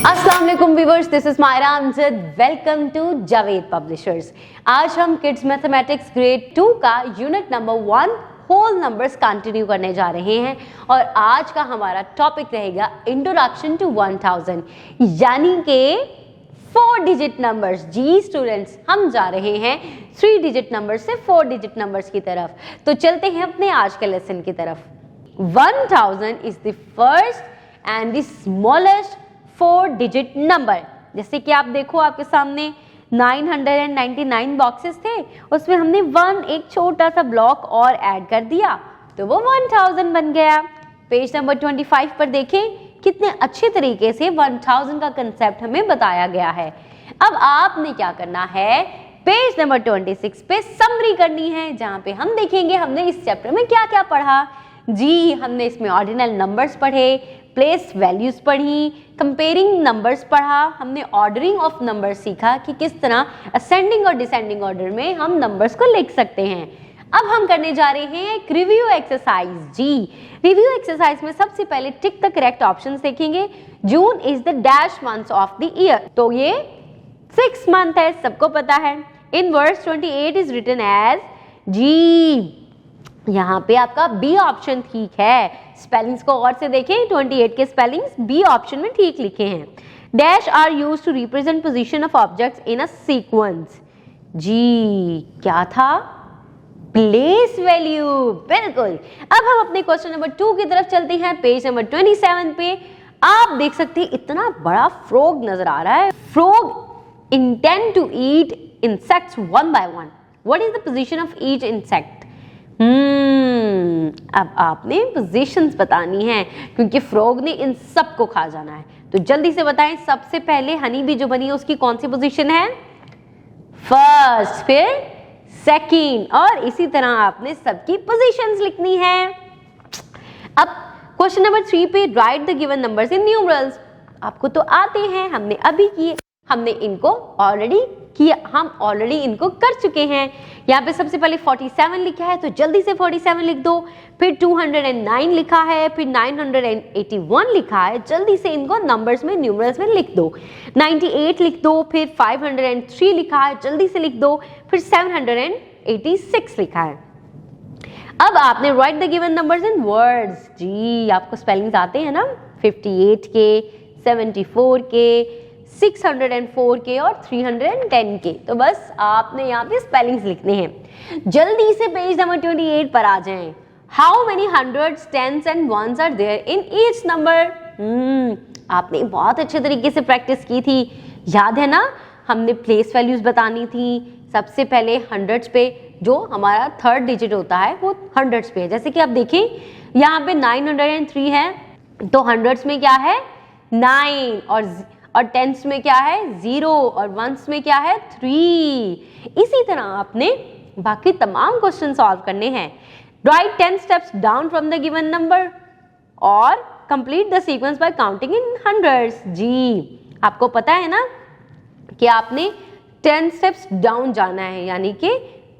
अस्सलाम वालेकुम viewers, this is Myra Amjad. Welcome to Javed publishers. आज हम किड्स मैथमेटिक्स ग्रेड 2 का unit number 1 whole numbers continue करने जा रहे हैं और आज का हमारा टॉपिक रहेगा इंट्रोडक्शन टू 1000 यानी कि 4 डिजिट नंबर्स। जी स्टूडेंट्स, हम जा रहे हैं 3 डिजिट नंबर से 4 डिजिट नंबर्स की तरफ। तो चलते हैं अपने आज के लेसन की तरफ। 1000 is the first and the smallest 4 digit number. जैसे कि आप देखो आपके सामने 999 बॉक्सेस थे, उसमें हमने 1 एक छोटा सा ब्लॉक और ऐड कर दिया तो वो 1000 बन गया। पेज नंबर 25 पर देखें कितने अच्छे तरीके से 1000 का कंसेप्ट हमें बताया गया है। अब आपने क्या करना है, पेज नंबर 26 पे समरी करनी है जहां पे हम देखेंगे हमने इस चैप्टर में क्या क्या पढ़ा। जी, हमने इसमें ऑर्डिनल नंबर्स पढ़े, प्लेस वैल्यूज पढ़ी, कंपेयरिंग नंबर्स पढ़ा, हमने ऑर्डरिंग ऑफ नंबर सीखा कि किस तरह असेंडिंग और डिसेंडिंग ऑर्डर में हम नंबर्स को लिख सकते हैं। अब हम करने जा रहे हैं एक रिव्यू एक्सरसाइज। जी, रिव्यू एक्सरसाइज में सबसे पहले टिक द करेक्ट ऑप्शंस देखेंगे। June is the dash months of the year, तो ये 6 मंथ है, सबको पता है। In words 28 is written as जी, यहाँ पे आपका बी ऑप्शन ठीक है। स्पेलिंग्स को और से देखें, 28 के स्पेलिंग्स बी ऑप्शन में ठीक लिखे हैं। Dash are used to represent position of objects in a sequence. जी, क्या था? प्लेस वैल्यू, बिल्कुल। अब हम अपने क्वेश्चन नंबर 2 की तरफ चलते हैं। पेज नंबर 27 पे आप देख सकते हैं इतना बड़ा फ्रॉग नजर आ रहा है। Frog intend to eat insects one by one. What is the position of each insect? अब आपने पोजीशंस बतानी है क्योंकि फ्रॉग ने इन सब को खा जाना है। तो जल्दी से बताएं, सबसे पहले हनी बी जो बनी है उसकी कौन सी पोजीशन है? फर्स्ट, फिर सेकंड, और इसी तरह आपने सबकी पोजीशंस लिखनी है। अब क्वेश्चन नंबर 3 पे right the given numbers in numerals. आपको तो आते हैं, हमने अभी किए, हमने इनको ऑलरेडी किया, हम ऑलरेडी इनको कर चुके हैं। यहाँ पे सबसे पहले 47 लिखा है तो जल्दी से 47 लिख दो, फिर 209 लिखा है, फिर 981 लिखा है, जल्दी से इनको नंबर्स में न्यूमरल्स में लिख दो। 98 लिख दो, फिर 503 लिखा है, जल्दी से लिख दो, फिर 786 लिखा है। अब आपने write the given numbers in words. जी, आपको स्पेलिंग्स आते हैं ना, 58 के, 74 के, 604 के और 310 के। तो बस आपने यहाँ पे स्पेलिंग्स लिखने हैं। जल्दी से पेज नंबर 28 पर आ जाएं। How many hundreds, tens and ones are there in each number? आपने बहुत अच्छे तरीके से प्रैक्टिस की थी, याद है ना? हमने प्लेस वैल्यूज बतानी थी। सबसे पहले हंड्रेड्स पे, जो हमारा 3rd डिजिट होता है वो हंड्रेड्स पे है। जैसे कि आप देखें यहाँ पे 903 है तो हंड्रेड्स में क्या है? 9, और टेंस में क्या है? 0, और वंस में क्या है? 3। इसी तरह आपने बाकी तमाम क्वेश्चन सॉल्व करने हैं। Write 10 steps down from the given number और complete the sequence by counting in hundreds. जी, आपको पता है ना कि आपने 10 स्टेप्स डाउन जाना है, यानी कि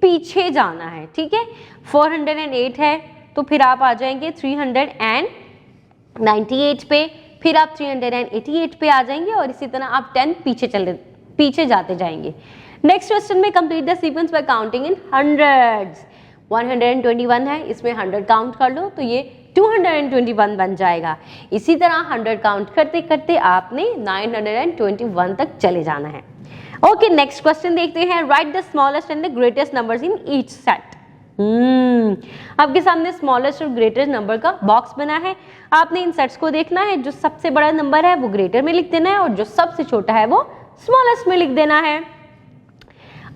पीछे जाना है, ठीक है। 408 है तो फिर आप आ जाएंगे 398 पे, फिर आप 388 पे आ जाएंगे और इसी तरह आप 10 पीछे जाते जाएंगे। नेक्स्ट क्वेश्चन में complete the sequence by counting in hundreds. 121 है, इसमें 100 काउंट कर लो तो ये 221 बन जाएगा। इसी तरह 100 काउंट करते करते आपने 921 तक चले जाना है। ओके, नेक्स्ट क्वेश्चन देखते हैं। Right the smallest and the greatest numbers in each set. आपके सामने स्मॉलेस्ट और ग्रेटेस्ट नंबर का बॉक्स बना है। आपने इन सेट्स को देखना है, जो सबसे बड़ा नंबर है वो ग्रेटर में लिख देना है और जो सबसे छोटा है वो स्मॉलेस्ट में लिख देना है।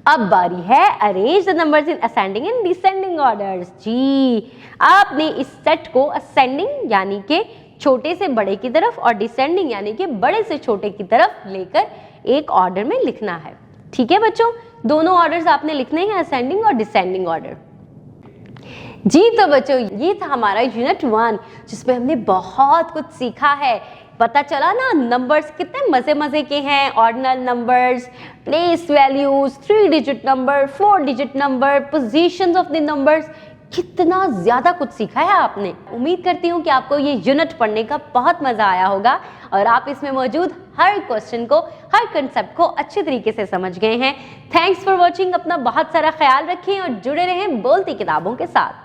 अब बारी है arrange the numbers in ascending and descending orders. जी, आपने इस सेट को असेंडिंग यानी कि छोटे से बड़े की तरफ और डिसेंडिंग यानी कि बड़े से छोटे की तरफ लेकर एक ऑर्डर में लिखना है। ठीक है बच्चों, दोनों ऑर्डर्स आपने लिखने हैं, असेंडिंग और डिसेंडिंग ऑर्डर। जी, तो बच्चों ये था हमारा यूनिट 1 जिसमें हमने बहुत कुछ सीखा है। पता चला ना नंबर्स कितने मजे मजे के हैं। Ordinal numbers, place values, 3 digit number, 4 digit number, positions of the numbers, कितना ज्यादा कुछ सीखा है आपने। उम्मीद करती हूँ कि आपको ये यूनिट पढ़ने का बहुत मजा आया होगा और आप इसमें मौजूद हर क्वेश्चन को, हर कंसेप्ट को अच्छे तरीके से समझ गए हैं। Thanks for watching. अपना बहुत सारा ख्याल रखें और जुड़े रहें बोलती किताबों के साथ।